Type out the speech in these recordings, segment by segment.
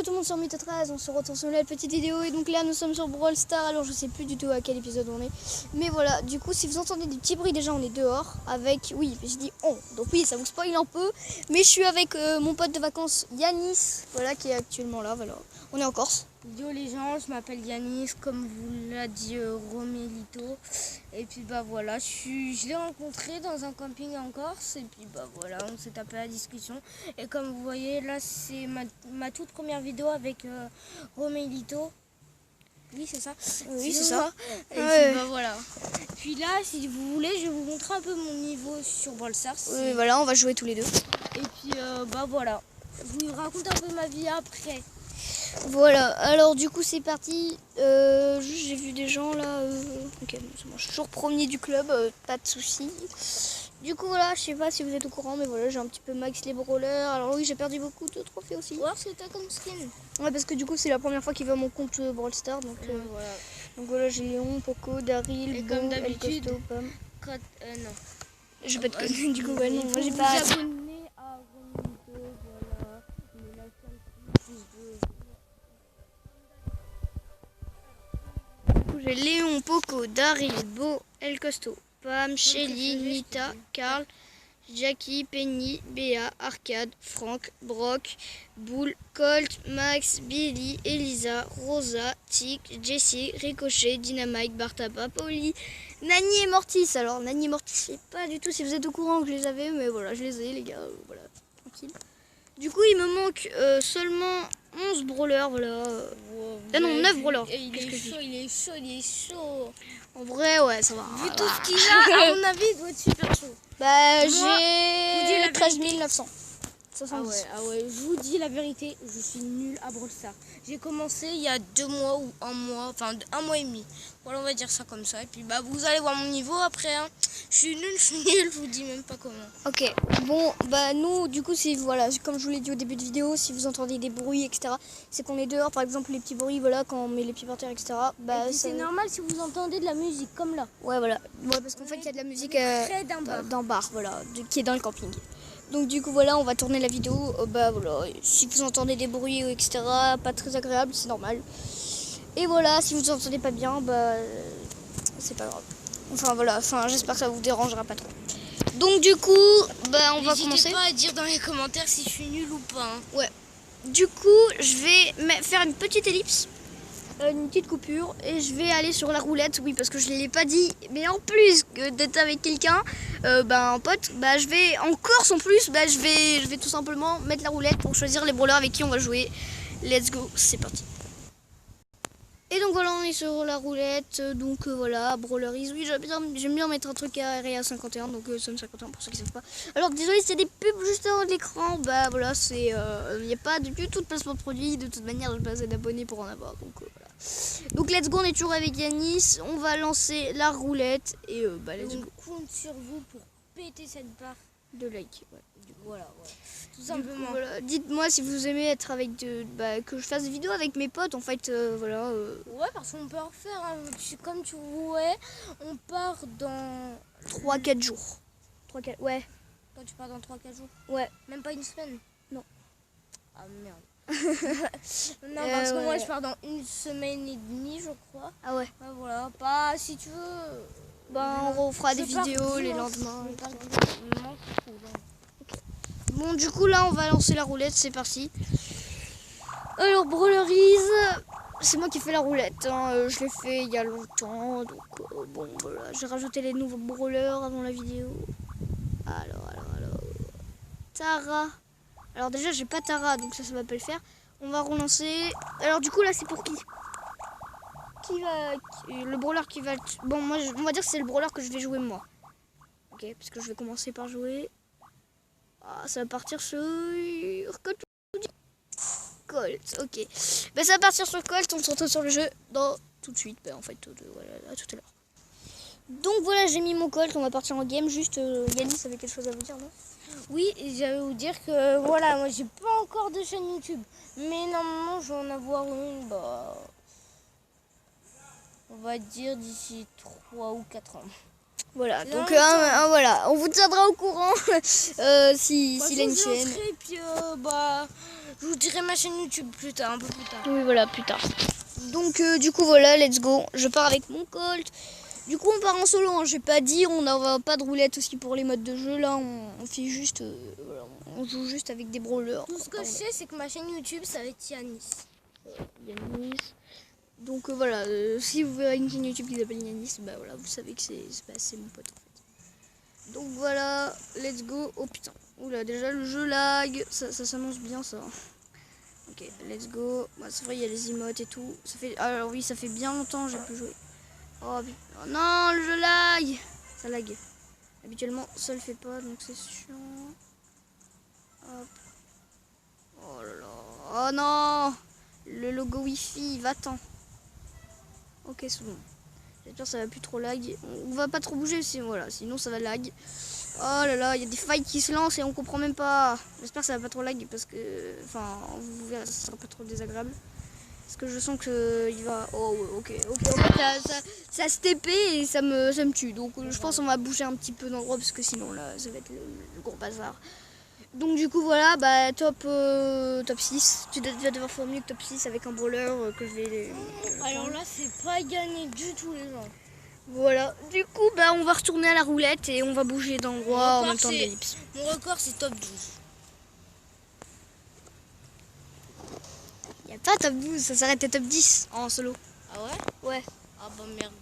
tout le monde sur Mytho13, on se retrouve sur la petite vidéo et donc là nous sommes sur Brawl Stars, alors je sais plus du tout à quel épisode on est. Mais voilà, du coup si vous entendez des petits bruits déjà on est dehors avec, oui je dis on, donc oui ça vous spoil un peu. Mais je suis avec mon pote de vacances Yanis, voilà qui est actuellement là, voilà. On est en Corse. Yo les gens, je m'appelle Yanis, comme vous l'a dit Romélito. Et puis bah voilà, je l'ai rencontré dans un camping en Corse. Et puis bah voilà, on s'est tapé la discussion. Et comme vous voyez, là c'est ma toute première vidéo avec Romélito. Oui c'est ça. Oui c'est ça. Et puis bah voilà. Puis là, si vous voulez, je vais vous montrer un peu mon niveau sur Brawl Stars. Oui voilà, on va jouer tous les deux. Et puis bah voilà, je vous raconte un peu ma vie après. Voilà, alors du coup c'est parti, juste j'ai vu des gens là, ok, bon, je suis toujours premier du club, pas de soucis. Du coup voilà, je sais pas si vous êtes au courant, mais voilà, j'ai un petit peu max les brawlers, alors oui j'ai perdu beaucoup de trophées aussi. Voir ce que t'as comme skin. Ouais parce que du coup c'est la première fois qu'il va mon compte Brawl Stars, donc voilà. Donc voilà, j'ai Léon, Poco, Daryl, et Bo, comme d'habitude, El Costo, Pam. non. Je vais pas te connaître du coup, ouais, non, moi j'ai pas... vous abonner à Romélito, voilà, me lâcher un petit pouce bleu. Du coup j'ai Léon, Poco, Daryl, Bo, El Costo, Pam, Shelly, Nita, Carl, Jackie, Penny, Béa, Arcade, Franck, Brock, Bull, Colt, Max, Billy, Elisa, Rosa, Tic, Jessie, Ricochet, Dynamite, Bartapa, Polly, Nani et Mortis. Alors Nani et Mortis, je sais pas du tout si vous êtes au courant que je les avais, mais voilà, je les ai les gars, voilà, tranquille. Du coup il me manque seulement 11 brawlers, voilà. Ah non, 9 brawlers. Il est chaud. En vrai, ouais, ça va. Vu tout ce qu'il a, à mon avis, il doit être super chaud. Bah, Moi, j'ai 13 900. Ah ouais, je vous dis la vérité, je suis nulle à Brawl Stars. J'ai commencé il y a 2 mois ou 1 mois, enfin 1 mois et demi. Voilà, on va dire ça comme ça. Et puis bah vous allez voir mon niveau après. Hein. Je suis nulle, je vous dis même pas comment. Ok, bon, bah nous, du coup, si voilà, comme je vous l'ai dit au début de vidéo, si vous entendez des bruits, etc., c'est qu'on est dehors, par exemple, les petits bruits, voilà, quand on met les pieds par terre, etc. Bah, c'est normal si vous entendez de la musique, comme là. Ouais, voilà. Ouais, parce qu'en fait, il y a de la musique près d'un bar. D'un bar, voilà, qui est dans le camping. Donc du coup voilà, on va tourner la vidéo. Bah voilà, si vous entendez des bruits etc, pas très agréable, c'est normal. Et voilà, si vous entendez pas bien, bah c'est pas grave. Enfin voilà, enfin j'espère que ça vous dérangera pas trop. Donc du coup, bah on va commencer. N'hésitez pas à dire dans les commentaires si je suis nulle ou pas. Hein. Ouais. Du coup, je vais faire une petite ellipse. Une petite coupure et je vais aller sur la roulette, oui parce que je ne l'ai pas dit, mais en plus que d'être avec quelqu'un, un pote, bah je vais en Corse en plus, bah je vais tout simplement mettre la roulette pour choisir les brawlers avec qui on va jouer. Let's go, c'est parti. Et donc voilà, on est sur la roulette, donc voilà, Brawleries, oui j'aime bien mettre un truc à Area 51, donc Somme 51 pour ceux qui ne savent pas. Alors désolé s'il y a des pubs juste en haut de l'écran, bah voilà, c'est, il n'y a pas du tout de placement de produit, de toute manière j'ai pas assez d'abonnés pour en avoir, donc voilà. Donc let's go, on est toujours avec Yanis, on va lancer la roulette et bah let's go. On compte sur vous pour péter cette barre de like, ouais. Voilà, tout simplement. Coup, voilà. Dites-moi si vous aimez être avec que je fasse des vidéos avec mes potes en fait, voilà. Ouais, parce qu'on peut en faire, hein. Comme tu vois, on part dans 3-4 jours. 3-4, ouais. Toi tu pars dans 3-4 jours? Ouais. Même pas une semaine? Non. Ah merde. Non, parce que moi je pars dans 1 semaine et demie, je crois. Ah ouais. Ouais, voilà, pas si tu veux. Bah on refera des vidéos les lendemains. Bon du coup là on va lancer la roulette, c'est parti. Alors Brawleries, c'est moi qui fais la roulette, hein. Je l'ai fait il y a longtemps, donc bon voilà, j'ai rajouté les nouveaux brawlers avant la vidéo. Alors. Tara. Alors déjà j'ai pas Tara, donc ça va pas le faire. On va relancer. Alors du coup là c'est pour qui? Le brawler qui va... Bon moi on va dire que c'est le brawler que je vais jouer moi. Ok, parce que je vais commencer par jouer. Ah, ça va partir sur Colt, ok. Ben ça va partir sur Colt, on se retrouve sur le jeu dans tout de suite, en fait, voilà, à tout à l'heure. Donc voilà, j'ai mis mon Colt, on va partir en game, juste Yanis avait quelque chose à vous dire, non? Oui, j'allais vous dire que voilà, moi j'ai pas encore de chaîne YouTube, mais normalement je vais en avoir une, bah, on va dire d'ici 3 ou 4 ans. Voilà, donc voilà, on vous tiendra au courant s'il a une chaîne. Et puis bah Je vous dirai ma chaîne YouTube plus tard, un peu plus tard. Oui, voilà, plus tard. Donc, du coup, voilà, let's go. Je pars avec mon Colt. Du coup, on part en solo, hein. J'ai pas dit, on n'a pas de roulette aussi pour les modes de jeu. Là, on fait juste, voilà, on joue juste avec des brawlers. Tout ce que je sais, c'est que ma chaîne YouTube, ça va être Yanis. Yanis. Donc voilà, si vous verrez une chaîne YouTube qui s'appelle Yanis, bah voilà, vous savez que c'est mon pote en fait. Donc voilà, let's go. Oh putain, oula, déjà le jeu lag, ça s'annonce bien ça. Ok, let's go. Bah, c'est vrai, il y a les emotes et tout. Ça fait, alors oui, ça fait bien longtemps que j'ai plus joué. Oh, putain. Oh non, le jeu lag. Ça lag. Habituellement, ça le fait pas, donc c'est chiant. Hop. Oh là là. Oh non. Le logo Wi-Fi, va-t'en. Ok, c'est bon. J'espère que ça va plus trop lag. On va pas trop bouger, voilà, sinon ça va lag. Oh là là, il y a des fights qui se lancent et on comprend même pas. J'espère que ça va pas trop lag parce que, enfin, vous verrez, ça sera pas trop désagréable. Parce que je sens que il va. Oh ouais, ok. En fait, ça se TP et ça me tue. Donc je pense qu'on va bouger un petit peu d'endroit parce que sinon là, ça va être le gros bazar. Donc du coup voilà, bah top 6. Tu vas devoir faire mieux que top 6 avec un brawler que je vais. Alors là, c'est pas gagné du tout les gens. Voilà, du coup bah on va retourner à la roulette et on va bouger d'endroit en même temps de l'ellipse. Mon record c'est top 12. Y a pas top 12, ça s'arrête à top 10 en solo. Ah ouais? Ouais. Ah bah merde.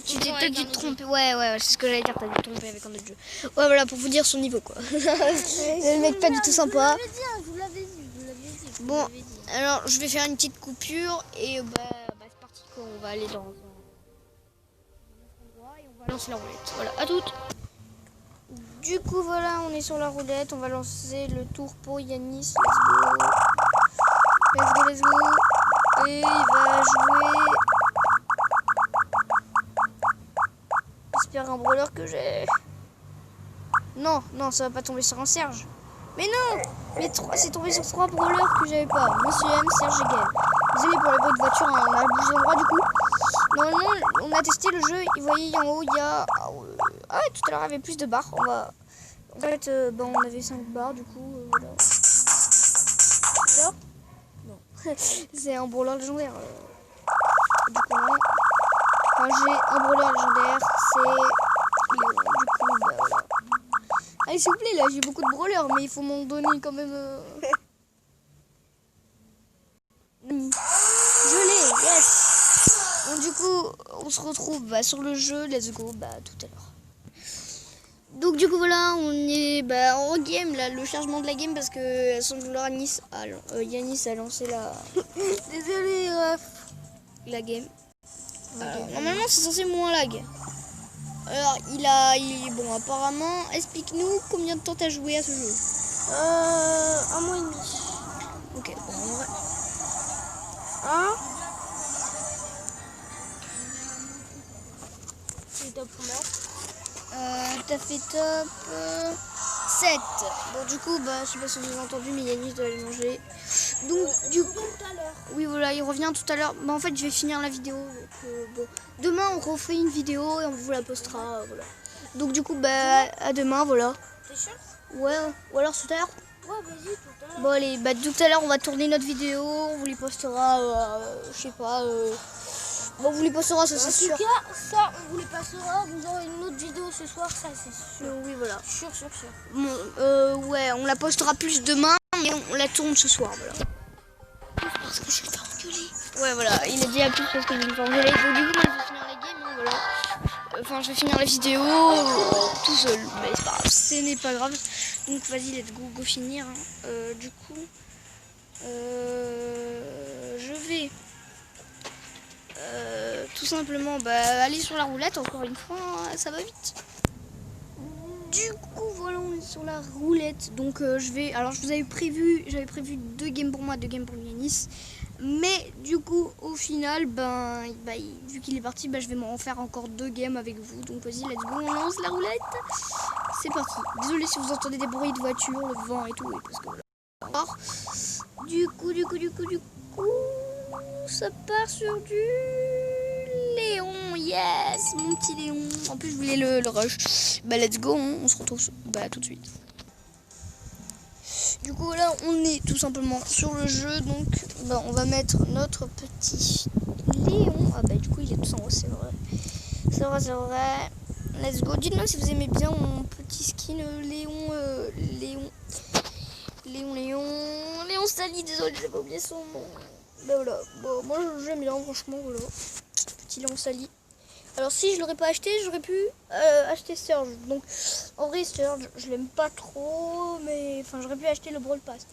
Tu t'es peut-être dû te tromper. Ouais, c'est ce que j'allais dire, t'as dû te tromper avec un autre jeu. Ouais, voilà, pour vous dire son niveau quoi. Le mec pas du tout sympa. Je vous l'avais dit. Bon, alors je vais faire une petite coupure et bah c'est parti quoi. On va aller dans un endroit et on va lancer la roulette. Voilà, à toutes. Du coup voilà, on est sur la roulette, on va lancer le tour pour Yanis. Let's go. Et il va jouer. J'espère un brawler que j'ai. Non, ça va pas tomber sur un Serge. Mais non, mais c'est tombé sur 3 brawlers que j'avais pas. Monsieur M, Serge et Gaël. Désolé pour les bruits de voiture, hein, on a bougé d'endroit du coup. Normalement, on a testé le jeu, vous voyez en haut, il y a... Ah ouais, tout à l'heure, il y avait plus de barres. En fait, on avait 5 barres, du coup, voilà. Là non. C'est un brawler légendaire. Du coup, non. Enfin, j'ai un brawler légendaire, c'est Léon. Du coup, bah voilà. Allez, s'il vous plaît, là, j'ai beaucoup de brawlers, mais il faut m'en donner quand même... Je l'ai, yes. Bon, du coup, on se retrouve sur le jeu, let's go, tout à l'heure. Donc du coup voilà, on est en game là, le chargement de la game parce que sans vouloir Yanis a lancé la... Désolé la game. Normalement c'est censé moins lag. Alors bon apparemment, explique-nous combien de temps t'as joué à ce jeu. 1 mois et demi. Ok, bon en vrai. Hein? C'est top combien? T'as fait top 7. Bon du coup je sais pas si vous avez entendu mais Yanis doit aller manger. Donc du coup tout à l'heure. oui voilà, il revient tout à l'heure. En fait je vais finir la vidéo. Donc, bon. Demain on refait une vidéo et on vous la postera. Voilà. Donc du coup à demain voilà. T'es sûr? Ouais, ou alors tout à l'heure. Ouais vas-y tout à l'heure. Bon allez, tout à l'heure on va tourner notre vidéo, on vous les postera, je sais pas, bon, on vous les postera, ça c'est sûr. En tout cas, ça on vous les passera, vous aurez une autre vidéo ce soir, ça c'est sûr. Oui voilà. Sûr. Bon, ouais, on la postera plus demain, mais on la tourne ce soir, voilà. Parce que je vais faire engueuler. Ouais voilà, il a dit à plus parce que je vais me faire engueuler. Donc du coup moi je vais finir la game, hein, voilà. Enfin je vais finir la vidéo tout seul, mais c'est pas grave, ce n'est pas grave. Donc vas-y, let's go finir. Hein. Du coup, je vais tout simplement aller sur la roulette. Encore une fois, hein, ça va vite. Du coup, voilà, on est sur la roulette. Donc alors je vous avais prévu, j'avais prévu 2 games pour moi, 2 games pour Yanis. Mais du coup, au final, vu qu'il est parti, je vais m'en faire encore 2 games avec vous. Donc vas-y, let's go, on lance la roulette. C'est parti. Désolé si vous entendez des bruits de voiture, le vent et tout, parce que voilà. Alors, du coup, ça part sur du Léon, yes, mon petit Léon. En plus, je voulais le rush. Let's go, hein. On se retrouve tout de suite. Du coup là on est tout simplement sur le jeu, donc bah, on va mettre notre petit Léon. Ah bah du coup il est tout en haut, c'est vrai. C'est vrai, c'est vrai. Let's go. Dites-moi si vous aimez bien mon petit skin Léon Sally, désolé j'avais oublié son nom. Bah voilà, bon, moi j'aime bien franchement, voilà. Petit Léon Sally. Alors si je l'aurais pas acheté, j'aurais pu acheter Surge. Donc en vrai Surge, je l'aime pas trop, mais enfin j'aurais pu acheter le Brawl Pass.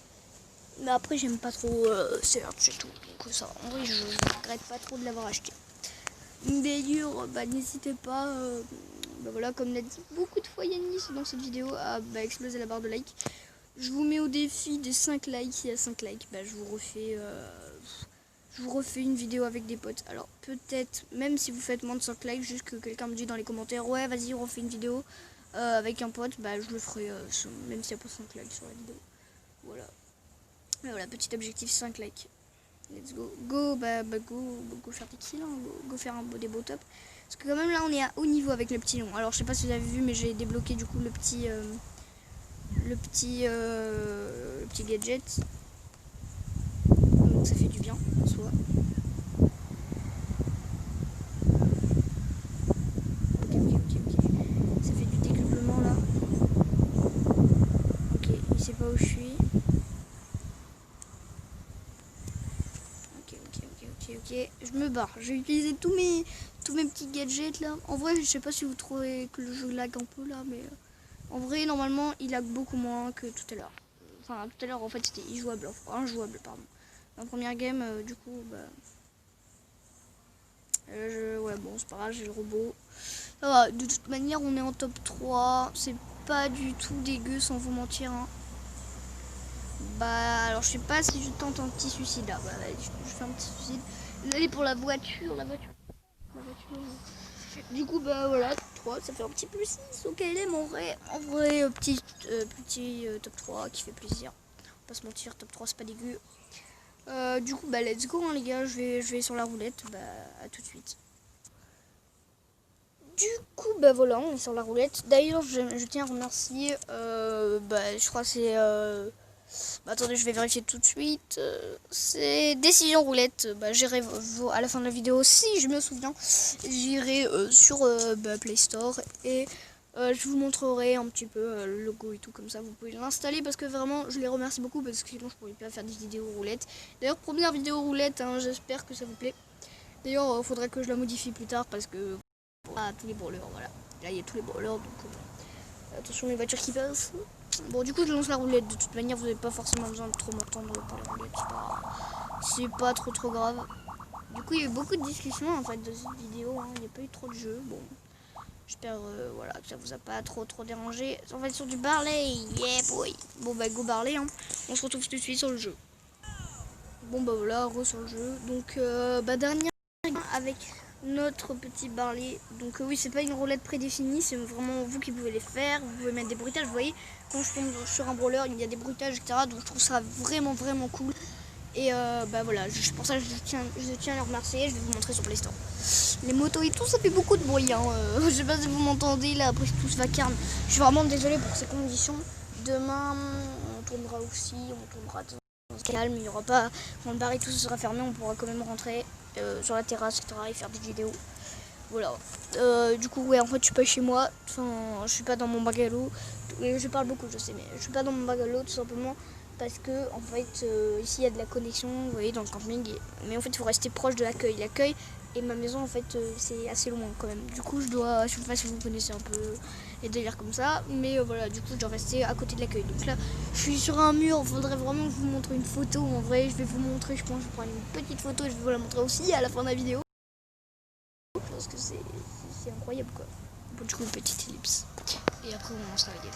Mais après j'aime pas trop Surge, c'est tout. Donc ça, en vrai je regrette pas trop de l'avoir acheté. D'ailleurs, bah, n'hésitez pas, bah, voilà, comme l'a dit beaucoup de fois Yannis dans cette vidéo, à bah, exploser la barre de like. Je vous mets au défi des 5 likes. S'il y a 5 likes, bah, je vous refais une vidéo avec des potes. Alors peut-être, même si vous faites moins de 5 likes, juste que quelqu'un me dit dans les commentaires, ouais vas-y on refait une vidéo avec un pote, bah je le ferai, même s'il n'y a pas 5 likes sur la vidéo. Voilà. Et voilà, petit objectif 5 likes. Let's go. Go faire des kills, hein. Go faire des beaux tops. Parce que quand même là on est à haut niveau avec le petit lion. Alors je sais pas si vous avez vu, mais j'ai débloqué du coup le petit gadget. Donc ça fait du bien en soi. Ok. Ça fait du décuplement là. Ok, il sait pas où je suis. Ok. Je me barre. Je vais utiliser tous mes petits gadgets là. En vrai, je sais pas si vous trouvez que le jeu lag un peu là, mais en vrai, normalement, il lag beaucoup moins que tout à l'heure. Enfin, tout à l'heure, en fait, c'était injouable, pardon. La première game, du coup, bah... ouais, bon, c'est pas grave, j'ai le robot. Ça va, de toute manière, on est en top 3. C'est pas du tout dégueu, sans vous mentir, hein. Bah, alors, je sais pas si je tente un petit suicide, là. Bah, je fais un petit suicide. Allez, pour la voiture. Du coup, bah voilà, top 3, ça fait un petit plus 6 au KLM en vrai, petit top 3 qui fait plaisir. On va pas se mentir, top 3 c'est pas dégueu. Du coup, bah let's go hein, les gars, je vais sur la roulette, bah à tout de suite. Du coup, bah voilà, on est sur la roulette. D'ailleurs, je tiens à remercier, bah je crois que c'est... Bah, attendez, je vais vérifier tout de suite. C'est Décision Roulette. Bah, j'irai à la fin de la vidéo, si je me souviens, j'irai sur bah, Play Store et je vous montrerai un petit peu le logo et tout comme ça. Vous pouvez l'installer parce que vraiment, je les remercie beaucoup parce que sinon je pourrais pas faire des vidéos roulettes. D'ailleurs, première vidéo roulette, hein, j'espère que ça vous plaît. D'ailleurs, il faudrait que je la modifie plus tard parce que tous les brawlers, voilà. Là, il y a tous les brawlers donc attention les voitures qui passent. Bon, du coup, je lance la roulette. De toute manière, vous n'avez pas forcément besoin de trop m'entendre par la roulette. C'est pas trop grave. Du coup, il y a eu beaucoup de discussions en fait de cette vidéo. Hein. Il n'y a pas eu trop de jeux. Bon, j'espère voilà, que ça vous a pas trop dérangé. On va être sur du Barley. Yeah, boy. Bon, bah, go Barley. Hein. On se retrouve tout de suite sur le jeu. Bon, bah voilà, sur le jeu. Donc, bah, dernière avec notre petit Barley. Donc oui, c'est pas une roulette prédéfinie, c'est vraiment vous qui pouvez les faire. Vous pouvez mettre des bruitages. Vous voyez, quand je tombe sur un brawler, il y a des bruitages, etc. Donc je trouve ça vraiment cool. Et bah voilà, pour ça je tiens à les remercier. Je vais vous montrer sur Play Store. Les motos et tout, ça fait beaucoup de bruit. Hein. Je sais pas si vous m'entendez là, après tout se vacarme. Je suis vraiment désolée pour ces conditions. Demain, on tournera aussi, calme, il n'y aura pas, quand le bar et tout sera fermé, on pourra quand même rentrer sur la terrasse, etc. et faire des vidéos. Voilà. Du coup, ouais, en fait, je suis pas chez moi, enfin, je suis pas dans mon bungalow. Je parle beaucoup, je sais, mais je suis pas dans mon bungalow tout simplement parce que, en fait, ici il y a de la connexion, vous voyez, dans le camping, mais en fait, il faut rester proche de l'accueil. L'accueil et ma maison, en fait, c'est assez loin quand même. Du coup, je sais pas si vous connaissez un peu les délires comme ça, mais voilà, du coup, je dois rester à côté de l'accueil. Donc là, je suis sur un mur, il faudrait vraiment que je vous montre une photo. En vrai, je vais vous montrer, je pense, je vais prendre une petite photo et je vais vous la montrer aussi à la fin de la vidéo. Parce que c'est incroyable quoi. Bon, du coup, une petite ellipse. Et après, on lance la vidéo.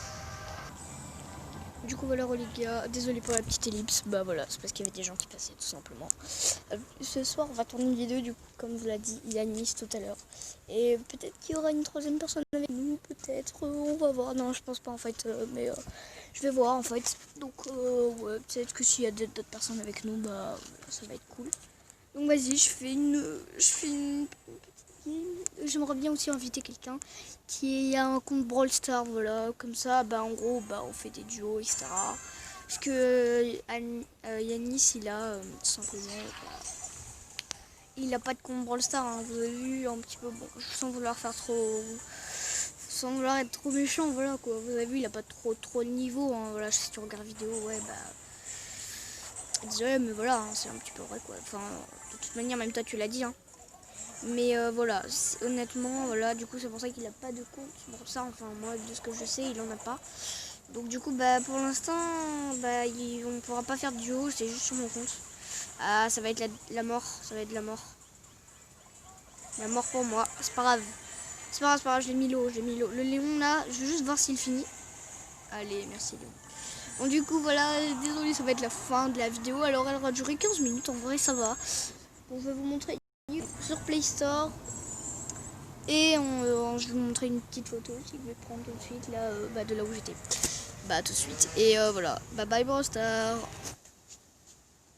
Du coup, voilà les gars, désolé pour la petite ellipse, bah voilà, c'est parce qu'il y avait des gens qui passaient tout simplement. Ce soir, on va tourner une vidéo, du coup, comme vous l'a dit Yanis tout à l'heure. Et peut-être qu'il y aura une troisième personne avec nous, peut-être, on va voir. Non, je pense pas en fait, mais je vais voir en fait. Donc, ouais, peut-être que s'il y a d'autres personnes avec nous, bah ça va être cool. Donc, vas-y, je fais une j'aimerais bien aussi inviter quelqu'un qui a un compte Brawl Stars, voilà, comme ça, bah en gros, bah on fait des duos, etc. Parce que Yanis, il a tout simplement... il a pas de compte Brawl Stars, hein. Vous avez vu un petit peu, bon, sans vouloir faire trop... sans vouloir être trop méchant, voilà quoi. Vous avez vu, il a pas trop de niveau, hein. Voilà, si tu regardes vidéo, ouais, bah... désolé, mais voilà, hein, c'est un petit peu vrai quoi. Enfin, de toute manière, même toi, tu l'as dit, hein. Mais voilà, honnêtement, voilà, du coup, c'est pour ça qu'il a pas de compte Brawl Stars. Enfin, moi, de ce que je sais, il en a pas. Donc du coup, bah, pour l'instant, bah, on pourra pas faire de duo, c'est juste sur mon compte. Ah, ça va être la mort, ça va être la mort. La mort pour moi, c'est pas grave. C'est pas grave, j'ai mis l'eau, Le Léon là, je veux juste voir s'il finit. Allez, merci Léon. Bon du coup, voilà, désolé, ça va être la fin de la vidéo. Alors elle va durer 15 minutes, en vrai ça va. Bon, je vais vous montrer sur Play Store. Et je vais vous montrer une petite photo si je vais prendre tout de suite là, bah, de là où j'étais. Bah tout de suite. Et voilà, bye bye Brawl Stars.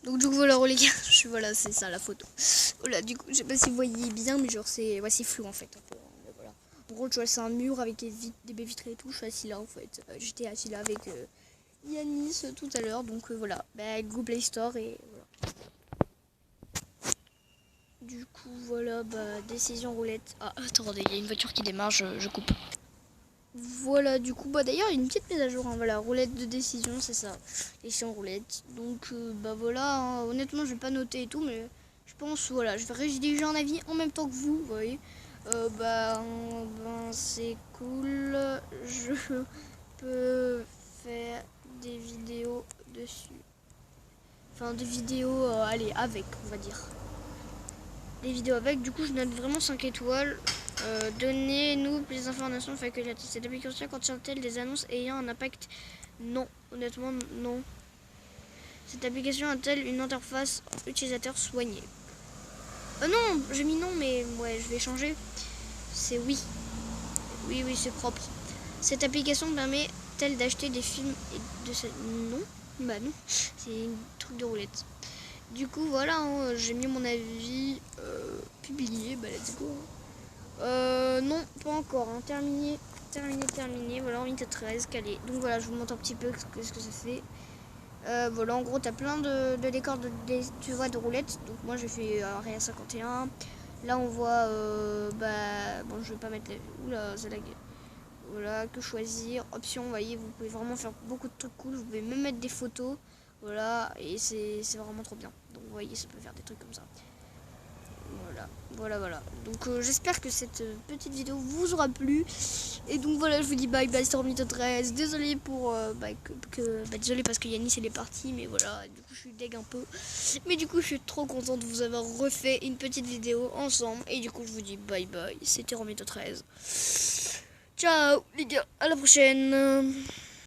Donc du coup voilà les gars, voilà, c'est ça la photo. Voilà, du coup je sais pas si vous voyez bien, mais genre c'est flou en fait un peu. Mais voilà. En gros tu vois c'est un mur avec des baies vitrées et tout, je suis assis là en fait. J'étais assis là avec Yanis tout à l'heure, donc voilà, bah, Google Play Store et voilà. Du coup voilà, bah décision roulette. Ah attendez, il y a une voiture qui démarre, je coupe. Voilà, du coup, bah d'ailleurs, il y a une petite mise à jour, hein, voilà, roulette de décision, c'est ça, décision roulette. Donc, bah voilà, hein, honnêtement, je vais pas noter et tout, mais je pense, voilà, je vais rédiger un avis en même temps que vous voyez. Ben, c'est cool, je peux faire des vidéos dessus. Enfin, des vidéos, allez, avec, on va dire. Des vidéos avec, du coup, je note vraiment 5 étoiles. Donnez-nous plus d'informations facultatives. Cette application contient-elle des annonces ayant un impact? Non, honnêtement non. Cette application a-t-elle une interface utilisateur soignée? Non, j'ai mis non, mais ouais, je vais changer. C'est oui. Oui, c'est propre. Cette application permet-elle d'acheter des films et de ce... Non, bah non, c'est un truc de roulette. Du coup, voilà, hein, j'ai mis mon avis publié, bah let's go. Non, pas encore, hein. Terminé. Voilà, on est 13, calé. Donc voilà, je vous montre un petit peu ce que ça fait. Voilà, en gros, t'as plein de décors tu vois, de roulettes. Donc moi, j'ai fait Area 51. Là, on voit, bah, bon, je vais pas mettre oula, c'est la gueule. Voilà, que choisir. Option, vous voyez, vous pouvez vraiment faire beaucoup de trucs cool. Vous pouvez même mettre des photos. Voilà, et c'est vraiment trop bien. Donc, vous voyez, ça peut faire des trucs comme ça. Voilà. Donc j'espère que cette petite vidéo vous aura plu. Et donc voilà, je vous dis bye bye Stormy 13. Désolé pour désolé parce que Yanis il est parti, mais voilà, du coup je suis deg un peu. Mais du coup je suis trop contente de vous avoir refait une petite vidéo ensemble. Et du coup je vous dis bye bye. C'était Romito 13. Ciao les gars, à la prochaine.